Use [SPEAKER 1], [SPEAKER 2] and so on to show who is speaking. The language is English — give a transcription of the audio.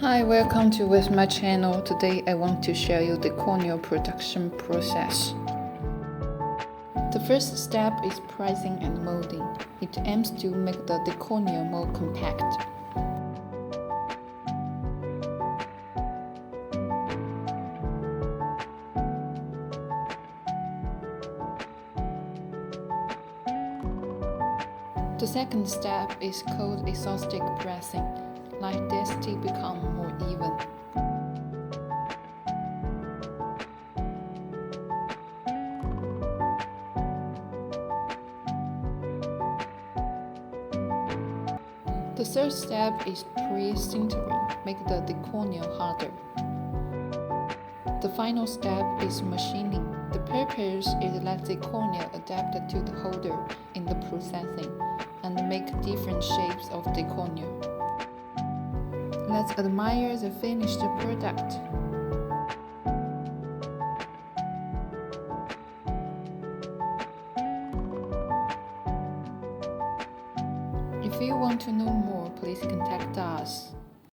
[SPEAKER 1] Hi, welcome to my channel. Today I want to show you the cornea production process. The first step is pressing and molding. It aims to make the cornea more compact. The second step is called exhaustive pressing, like this to become more even. The third step is pre-sintering, make the cornea harder. The final step is machining. The purpose is let the cornea adapt to the holder in the processing and make different shapes of the cornea. Let's admire the finished product. If you want to know more, please contact us.